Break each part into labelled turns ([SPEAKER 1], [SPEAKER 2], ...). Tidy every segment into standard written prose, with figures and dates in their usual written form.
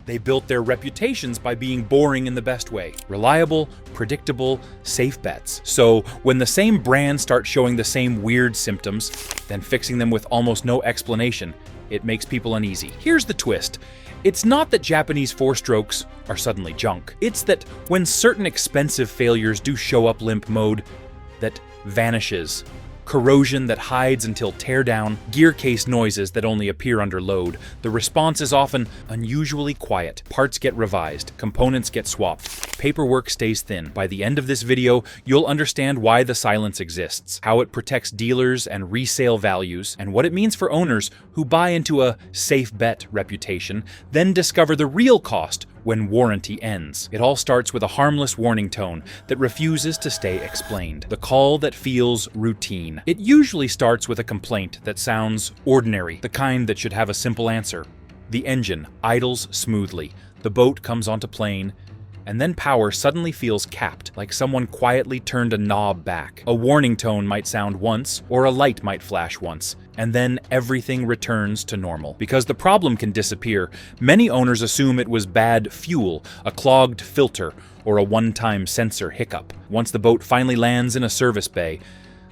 [SPEAKER 1] They built their reputations by being boring in the best way. Reliable, predictable, safe bets. So when the same brand starts showing the same weird symptoms, then fixing them with almost no explanation, it makes people uneasy. Here's the twist. It's not that Japanese four-strokes are suddenly junk. It's that when certain expensive failures do show up limp mode, that vanishes. Corrosion that hides until teardown, gear case noises that only appear under load. The response is often unusually quiet. Parts get revised, components get swapped, paperwork stays thin. By the end of this video, you'll understand why the silence exists, how it protects dealers and resale values, and what it means for owners who buy into a safe bet reputation, then discover the real cost when warranty ends. It all starts with a harmless warning tone that refuses to stay explained. The call that feels routine. It usually starts with a complaint that sounds ordinary, the kind that should have a simple answer. The engine idles smoothly, the boat comes onto plane, and then power suddenly feels capped, like someone quietly turned a knob back. A warning tone might sound once, or a light might flash once, and then everything returns to normal. Because the problem can disappear, many owners assume it was bad fuel, a clogged filter, or a one-time sensor hiccup. Once the boat finally lands in a service bay,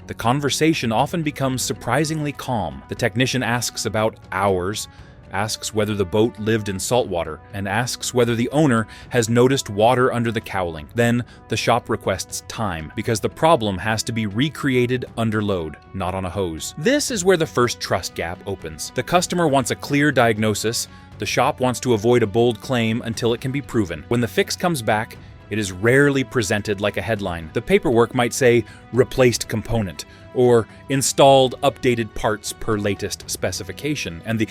[SPEAKER 1] the conversation often becomes surprisingly calm. The technician asks about hours, asks whether the boat lived in saltwater, and asks whether the owner has noticed water under the cowling. Then, the shop requests time, because the problem has to be recreated under load, not on a hose. This is where the first trust gap opens. The customer wants a clear diagnosis, the shop wants to avoid a bold claim until it can be proven. When the fix comes back, it is rarely presented like a headline. The paperwork might say, replaced component, or installed updated parts per latest specification, and the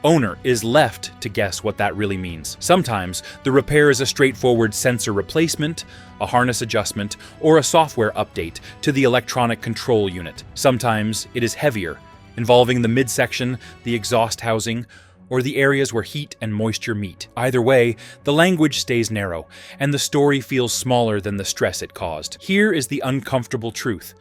[SPEAKER 1] owner is left to guess what that really means. Sometimes, the repair is a straightforward sensor replacement, a harness adjustment, or a software update to the electronic control unit. Sometimes, it is heavier, involving the midsection, the exhaust housing, or the areas where heat and moisture meet. Either way, the language stays narrow, and the story feels smaller than the stress it caused. Here is the uncomfortable truth.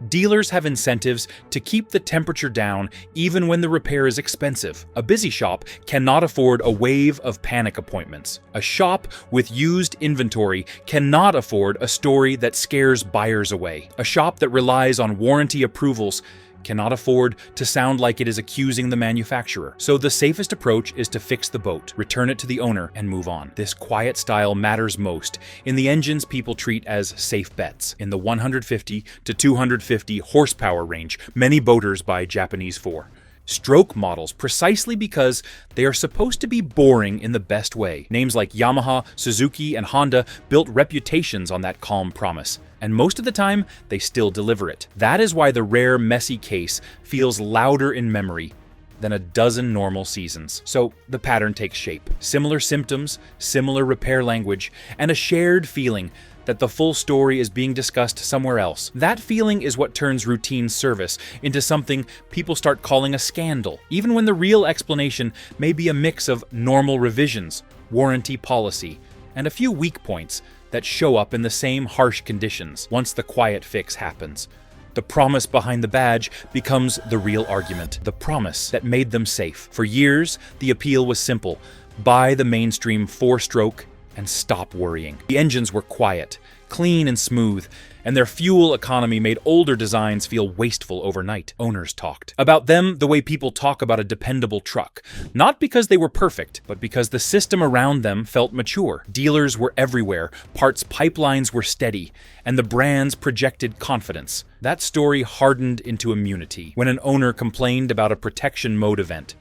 [SPEAKER 1] Dealers have incentives to keep the temperature down even when the repair is expensive. A busy shop cannot afford a wave of panic appointments. A shop with used inventory cannot afford a story that scares buyers away. A shop that relies on warranty approvals cannot afford to sound like it is accusing the manufacturer. So the safest approach is to fix the boat, return it to the owner, and move on. This quiet style matters most in the engines people treat as safe bets. In the 150 to 250 horsepower range, many boaters buy Japanese four-stroke models precisely because they are supposed to be boring in the best way. Names like Yamaha, Suzuki, and Honda built reputations on that calm promise. And most of the time, they still deliver it. That is why the rare, messy case feels louder in memory than a dozen normal seasons. So the pattern takes shape. Similar symptoms, similar repair language, and a shared feeling that the full story is being discussed somewhere else. That feeling is what turns routine service into something people start calling a scandal, even when the real explanation may be a mix of normal revisions, warranty policy, and a few weak points that show up in the same harsh conditions. Once the quiet fix happens, the promise behind the badge becomes the real argument, the promise that made them safe. For years, the appeal was simple: buy the mainstream four-stroke and stop worrying. The engines were quiet, clean and smooth, and their fuel economy made older designs feel wasteful overnight. Owners talked about them the way people talk about a dependable truck, not because they were perfect, but because the system around them felt mature. Dealers were everywhere, parts pipelines were steady, and the brands projected confidence. That story hardened into immunity. When an owner complained about a protection mode event,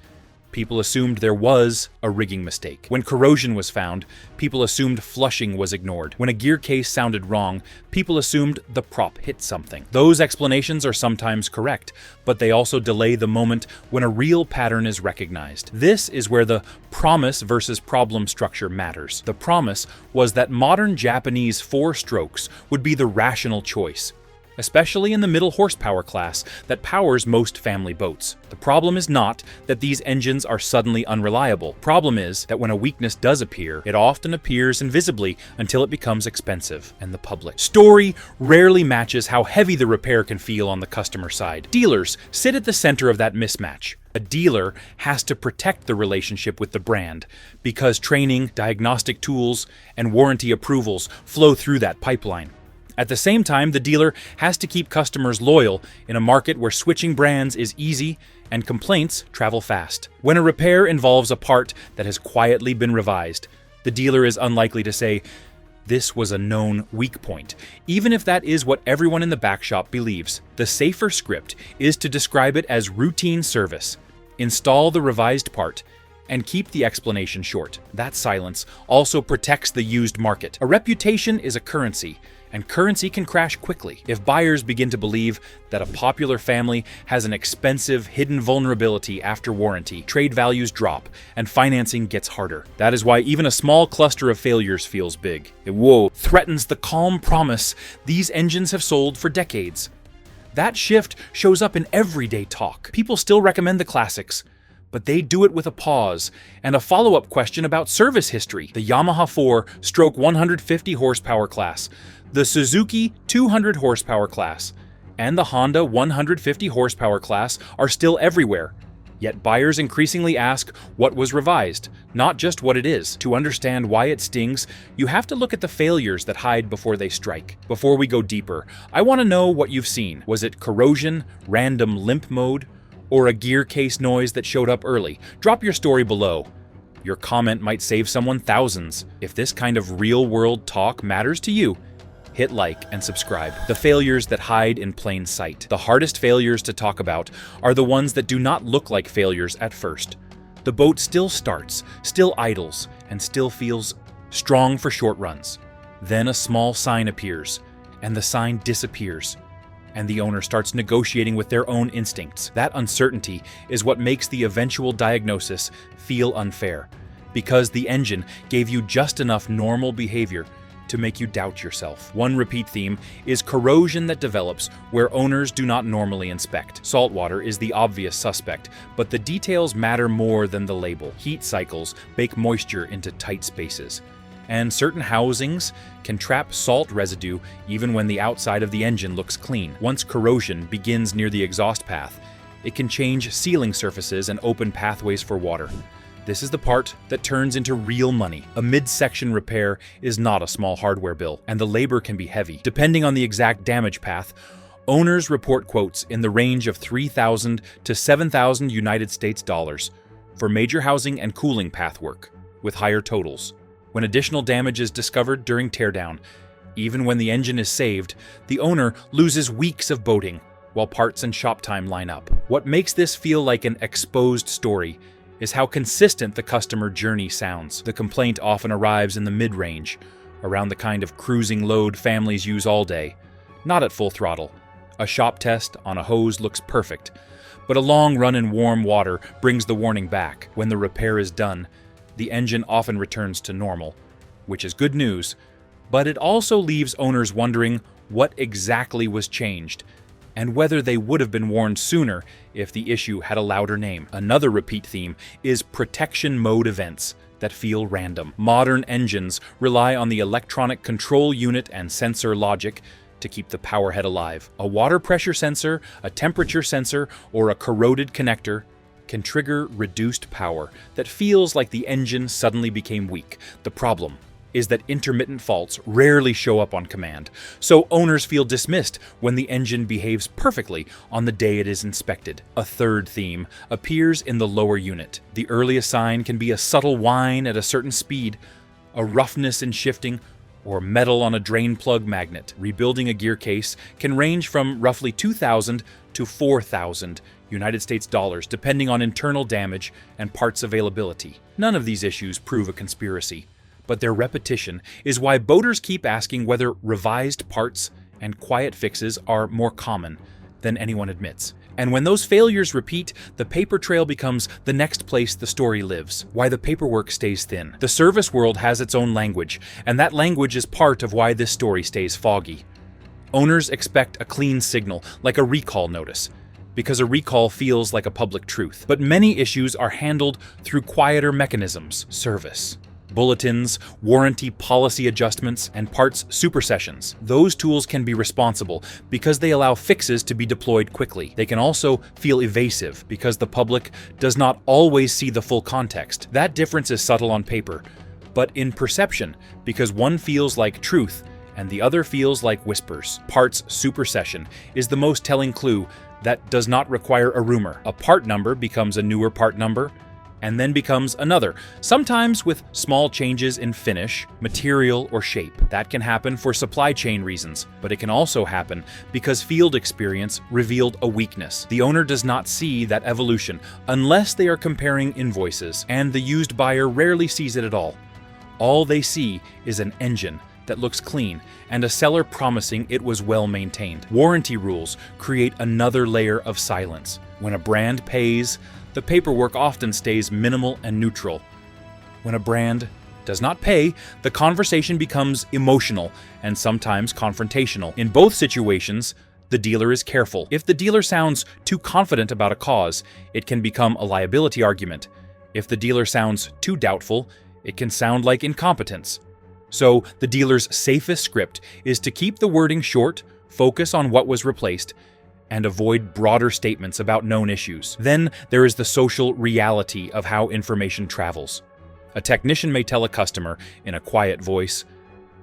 [SPEAKER 1] people assumed there was a rigging mistake. When corrosion was found, people assumed flushing was ignored. When a gear case sounded wrong, people assumed the prop hit something. Those explanations are sometimes correct, but they also delay the moment when a real pattern is recognized. This is where the promise versus problem structure matters. The promise was that modern Japanese four-strokes would be the rational choice, especially in the middle horsepower class that powers most family boats. The problem is not that these engines are suddenly unreliable. The problem is that when a weakness does appear, it often appears invisibly until it becomes expensive and the public. Story rarely matches how heavy the repair can feel on the customer side. Dealers sit at the center of that mismatch. A dealer has to protect the relationship with the brand because training, diagnostic tools, and warranty approvals flow through that pipeline. At the same time, the dealer has to keep customers loyal in a market where switching brands is easy and complaints travel fast. When a repair involves a part that has quietly been revised, the dealer is unlikely to say, "This was a known weak point," even if that is what everyone in the back shop believes. The safer script is to describe it as routine service, install the revised part, and keep the explanation short. That silence also protects the used market. A reputation is a currency, and currency can crash quickly. If buyers begin to believe that a popular family has an expensive hidden vulnerability after warranty, trade values drop and financing gets harder. That is why even a small cluster of failures feels big. It threatens the calm promise these engines have sold for decades. That shift shows up in everyday talk. People still recommend the classics, but they do it with a pause and a follow-up question about service history. The Yamaha 4/150 horsepower class, the Suzuki 200 horsepower class, and the Honda 150 horsepower class are still everywhere. Yet buyers increasingly ask what was revised, not just what it is. To understand why it stings, you have to look at the failures that hide before they strike. Before we go deeper, I want to know what you've seen. Was it corrosion, random limp mode, or a gear case noise that showed up early? Drop your story below. Your comment might save someone thousands. If this kind of real-world talk matters to you, hit like and subscribe. The failures that hide in plain sight. The hardest failures to talk about are the ones that do not look like failures at first. The boat still starts, still idles, and still feels strong for short runs. Then a small sign appears, and the sign disappears, and the owner starts negotiating with their own instincts. That uncertainty is what makes the eventual diagnosis feel unfair, because the engine gave you just enough normal behavior to make you doubt yourself. One repeat theme is corrosion that develops where owners do not normally inspect. Saltwater is the obvious suspect, but the details matter more than the label. Heat cycles bake moisture into tight spaces, and certain housings can trap salt residue even when the outside of the engine looks clean. Once corrosion begins near the exhaust path, it can change sealing surfaces and open pathways for water. This is the part that turns into real money. A midsection repair is not a small hardware bill, and the labor can be heavy. Depending on the exact damage path, owners report quotes in the range of $3,000 to $7,000 United States dollars for major housing and cooling path work, with higher totals. When additional damage is discovered during teardown, even when the engine is saved, the owner loses weeks of boating while parts and shop time line up. What makes this feel like an exposed story is how consistent the customer journey sounds. The complaint often arrives in the mid-range, around the kind of cruising load families use all day, not at full throttle. A shop test on a hose looks perfect, but a long run in warm water brings the warning back. When the repair is done, the engine often returns to normal, which is good news, but it also leaves owners wondering what exactly was changed, and whether they would have been warned sooner if the issue had a louder name. Another repeat theme is protection mode events that feel random. Modern engines rely on the electronic control unit and sensor logic to keep the powerhead alive. A water pressure sensor, a temperature sensor, or a corroded connector can trigger reduced power that feels like the engine suddenly became weak. The problem is that intermittent faults rarely show up on command, so owners feel dismissed when the engine behaves perfectly on the day it is inspected. A third theme appears in the lower unit. The earliest sign can be a subtle whine at a certain speed, a roughness in shifting, or metal on a drain plug magnet. Rebuilding a gear case can range from roughly $2,000 to $4,000 United States dollars, depending on internal damage and parts availability. None of these issues prove a conspiracy, but their repetition is why boaters keep asking whether revised parts and quiet fixes are more common than anyone admits. And when those failures repeat, the paper trail becomes the next place the story lives, why the paperwork stays thin. The service world has its own language, and that language is part of why this story stays foggy. Owners expect a clean signal, like a recall notice, because a recall feels like a public truth. But many issues are handled through quieter mechanisms. Service. bulletins, warranty policy adjustments, and parts supersessions. Those tools can be responsible because they allow fixes to be deployed quickly. They can also feel evasive because the public does not always see the full context. That difference is subtle on paper, but in perception, because one feels like truth and the other feels like whispers. Parts supersession is the most telling clue that does not require a rumor. A part number becomes a newer part number, and then becomes another, sometimes with small changes in finish, material, or shape. That can happen for supply chain reasons, but it can also happen because field experience revealed a weakness. The owner does not see that evolution unless they are comparing invoices, and the used buyer rarely sees it at all. All they see is an engine that looks clean and a seller promising it was well maintained. Warranty rules create another layer of silence. When a brand pays, the paperwork often stays minimal and neutral. When a brand does not pay, the conversation becomes emotional and sometimes confrontational. In both situations, the dealer is careful. If the dealer sounds too confident about a cause, it can become a liability argument. If the dealer sounds too doubtful, it can sound like incompetence. So, the dealer's safest script is to keep the wording short, focus on what was replaced, and avoid broader statements about known issues. Then there is the social reality of how information travels. A technician may tell a customer in a quiet voice,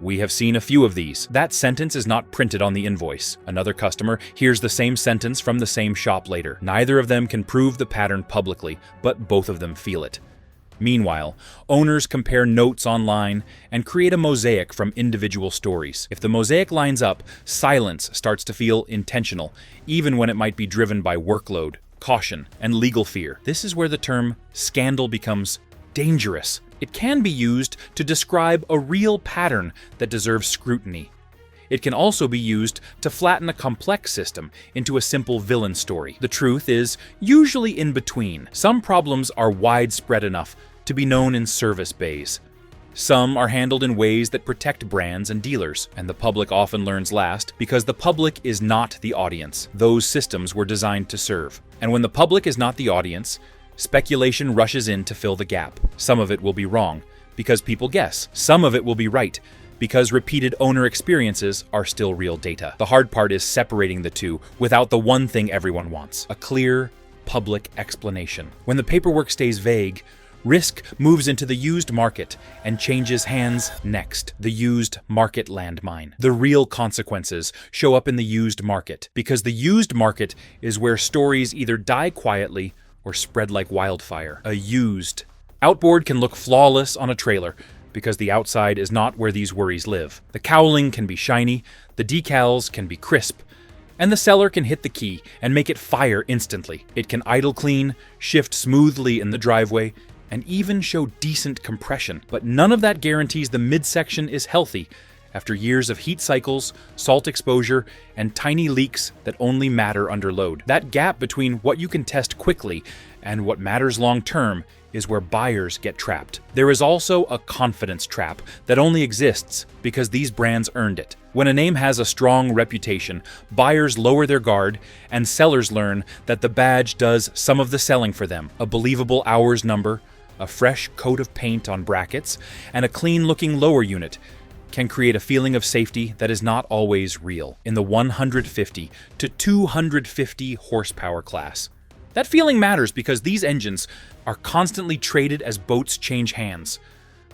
[SPEAKER 1] "We have seen a few of these." That sentence is not printed on the invoice. Another customer hears the same sentence from the same shop later. Neither of them can prove the pattern publicly, but both of them feel it. Meanwhile, owners compare notes online and create a mosaic from individual stories. If the mosaic lines up, silence starts to feel intentional, even when it might be driven by workload, caution, and legal fear. This is where the term scandal becomes dangerous. It can be used to describe a real pattern that deserves scrutiny. It can also be used to flatten a complex system into a simple villain story. The truth is usually in between. Some problems are widespread enough to be known in service bays. Some are handled in ways that protect brands and dealers, and the public often learns last because the public is not the audience those systems were designed to serve. And when the public is not the audience, speculation rushes in to fill the gap. Some of it will be wrong, because people guess. Some of it will be right, because repeated owner experiences are still real data. The hard part is separating the two without the one thing everyone wants: a clear, public explanation. When the paperwork stays vague, risk moves into the used market and changes hands next. The used market landmine. The real consequences show up in the used market, because the used market is where stories either die quietly or spread like wildfire. A used outboard can look flawless on a trailer, because the outside is not where these worries live. The cowling can be shiny, the decals can be crisp, and the seller can hit the key and make it fire instantly. It can idle clean, shift smoothly in the driveway, and even show decent compression. But none of that guarantees the midsection is healthy after years of heat cycles, salt exposure, and tiny leaks that only matter under load. That gap between what you can test quickly and what matters long-term is where buyers get trapped. There is also a confidence trap that only exists because these brands earned it. When a name has a strong reputation, buyers lower their guard, and sellers learn that the badge does some of the selling for them. A believable hours number, a fresh coat of paint on brackets, and a clean-looking lower unit can create a feeling of safety that is not always real. In the 150 to 250 horsepower class, that feeling matters because these engines are constantly traded as boats change hands.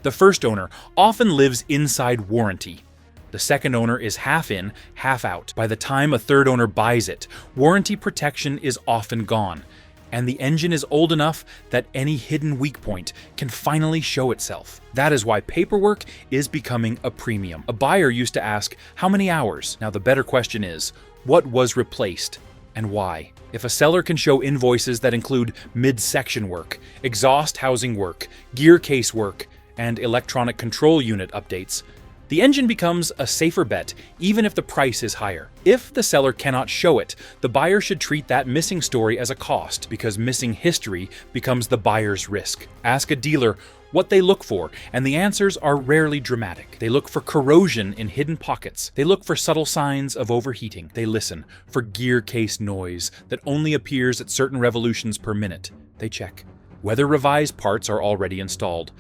[SPEAKER 1] The first owner often lives inside warranty. The second owner is half in, half out. By the time a third owner buys it, warranty protection is often gone, and the engine is old enough that any hidden weak point can finally show itself. That is why paperwork is becoming a premium. A buyer used to ask, how many hours? Now the better question is, what was replaced and why? If a seller can show invoices that include midsection work, exhaust housing work, gear case work, and electronic control unit updates, the engine becomes a safer bet, even if the price is higher. If the seller cannot show it, the buyer should treat that missing story as a cost, because missing history becomes the buyer's risk. Ask a dealer what they look for, and the answers are rarely dramatic. They look for corrosion in hidden pockets. They look for subtle signs of overheating. They listen for gear case noise that only appears at certain revolutions per minute. They check whether revised parts are already installed.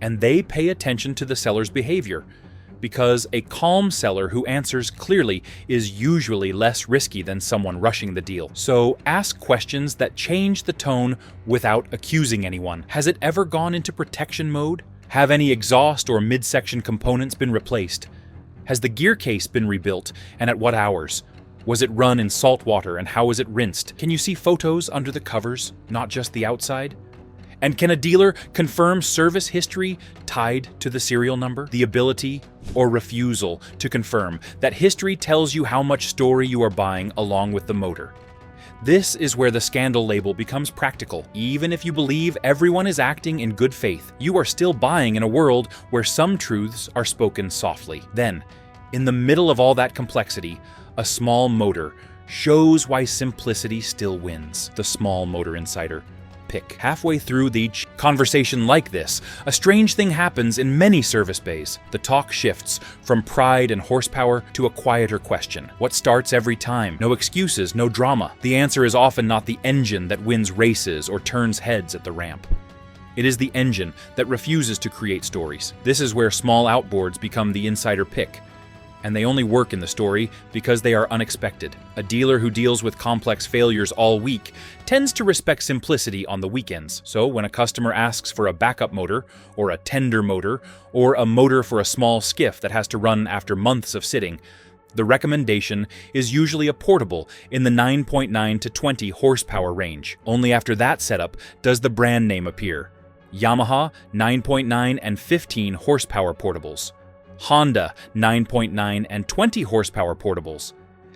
[SPEAKER 1] and they pay attention to the seller's behavior, because a calm seller who answers clearly is usually less risky than someone rushing the deal. So ask questions that change the tone without accusing anyone. Has it ever gone into protection mode? Have any exhaust or midsection components been replaced? Has the gear case been rebuilt, and at what hours? Was it run in salt water, and how was it rinsed? Can you see photos under the covers, not just the outside? And can a dealer confirm service history tied to the serial number? The ability or refusal to confirm that history tells you how much story you are buying along with the motor. This is where the scandal label becomes practical. Even if you believe everyone is acting in good faith, you are still buying in a world where some truths are spoken softly. Then, in the middle of all that complexity, a small motor shows why simplicity still wins. The Small Motor Insider. Pick. Halfway through the conversation like this, a strange thing happens in many service bays. The talk shifts from pride and horsepower to a quieter question. What starts every time? No excuses, no drama. The answer is often not the engine that wins races or turns heads at the ramp. It is the engine that refuses to create stories. This is where small outboards become the insider pick. And they only work in the story because they are unexpected. A dealer who deals with complex failures all week tends to respect simplicity on the weekends. So when a customer asks for a backup motor, or a tender motor, or a motor for a small skiff that has to run after months of sitting, the recommendation is usually a portable in the 9.9 to 20 horsepower range. Only after that setup does the brand name appear. Yamaha 9.9 and 15 horsepower portables. Honda 9.9 and 20 horsepower portables,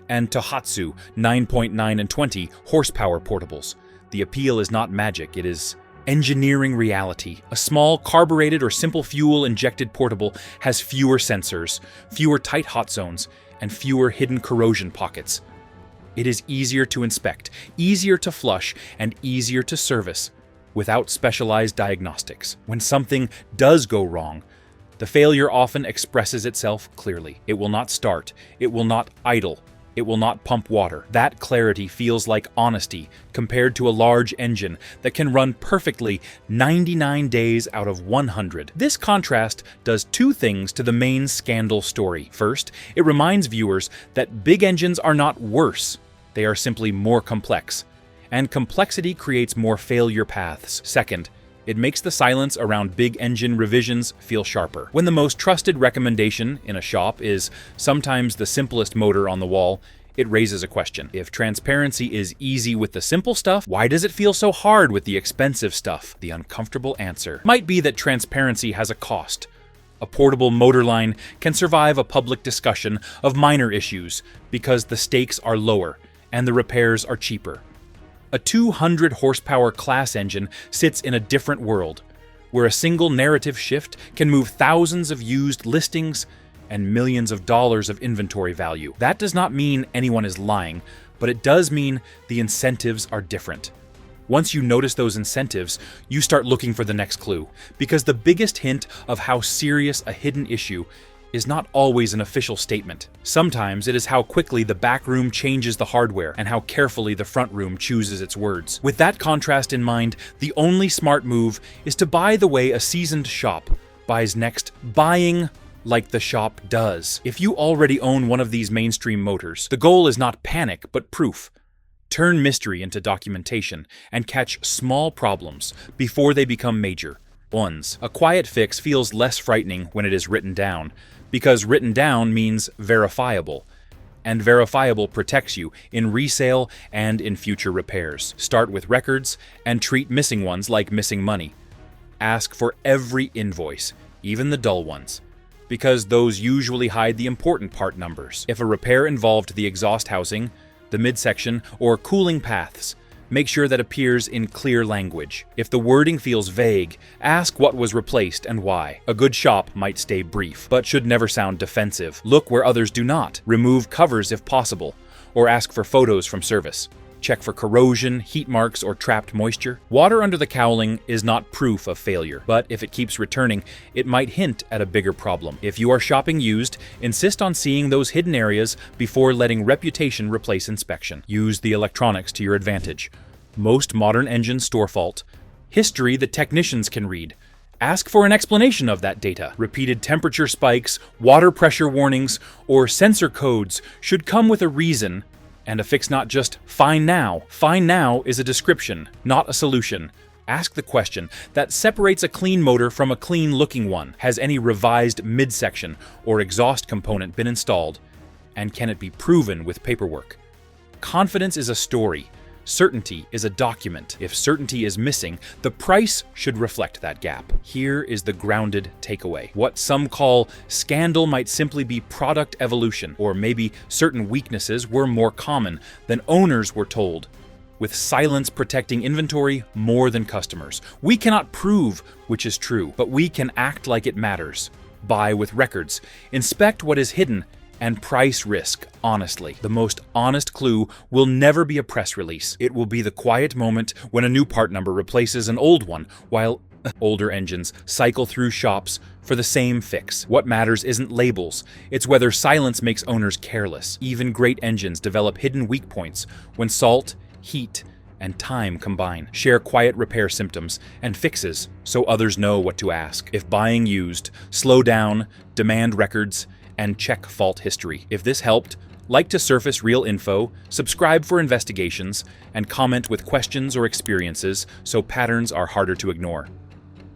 [SPEAKER 1] and Tohatsu 9.9 and 20 horsepower portables. The appeal is not magic, it is engineering reality. A small carbureted or simple fuel injected portable has fewer sensors, fewer tight hot zones, and fewer hidden corrosion pockets. It is easier to inspect, easier to flush, and easier to service without specialized diagnostics. When something does go wrong, the failure often expresses itself clearly. It will not start. It will not idle. It will not pump water. That clarity feels like honesty compared to a large engine that can run perfectly 99 days out of 100. This contrast does two things to the main scandal story. First, it reminds viewers that big engines are not worse. They are simply more complex. And complexity creates more failure paths. Second, it makes the silence around big engine revisions feel sharper. When the most trusted recommendation in a shop is sometimes the simplest motor on the wall, it raises a question. If transparency is easy with the simple stuff, why does it feel so hard with the expensive stuff? The uncomfortable answer might be that transparency has a cost. A portable motor line can survive a public discussion of minor issues because the stakes are lower and the repairs are cheaper. A 200 horsepower class engine sits in a different world, where a single narrative shift can move thousands of used listings and millions of dollars of inventory value. That does not mean anyone is lying, but it does mean the incentives are different. Once you notice those incentives, you start looking for the next clue, because the biggest hint of how serious a hidden issue is not always an official statement. Sometimes it is how quickly the back room changes the hardware and how carefully the front room chooses its words. With that contrast in mind, the only smart move is to buy the way a seasoned shop buys next, buying like the shop does. If you already own one of these mainstream motors, the goal is not panic, but proof. Turn mystery into documentation and catch small problems before they become major ones. A quiet fix feels less frightening when it is written down, because written down means verifiable, and verifiable protects you in resale and in future repairs. Start with records and treat missing ones like missing money. Ask for every invoice, even the dull ones, because those usually hide the important part numbers. If a repair involved the exhaust housing, the midsection, or cooling paths, make sure that appears in clear language. If the wording feels vague, ask what was replaced and why. A good shop might stay brief, but should never sound defensive. Look where others do not. Remove covers if possible, or ask for photos from service. Check for corrosion, heat marks, or trapped moisture. Water under the cowling is not proof of failure, but if it keeps returning, it might hint at a bigger problem. If you are shopping used, insist on seeing those hidden areas before letting reputation replace inspection. Use the electronics to your advantage. Most modern engines store fault history the technicians can read, Ask for an explanation of that data. Repeated temperature spikes, water pressure warnings, or sensor codes should come with a reason and a fix, not just "fine now." Fine now is a description, not a solution. Ask the question that separates a clean motor from a clean-looking one. Has any revised midsection or exhaust component been installed? And can it be proven with paperwork? Confidence is a story. Certainty is a document. If certainty is missing, the price should reflect that gap. Here is the grounded takeaway. What some call scandal might simply be product evolution, or maybe certain weaknesses were more common than owners were told, with silence protecting inventory more than customers. We cannot prove which is true, but we can act like it matters. Buy with records, inspect what is hidden, and price risk honestly. The most honest clue will never be a press release. It will be the quiet moment when a new part number replaces an old one, while older engines cycle through shops for the same fix. What matters isn't labels, it's whether silence makes owners careless. Even great engines develop hidden weak points when salt, heat, and time combine. Share quiet repair symptoms and fixes so others know what to ask. If buying used, slow down, demand records, and check fault history. If this helped, like to surface real info, subscribe for investigations, and comment with questions or experiences so patterns are harder to ignore.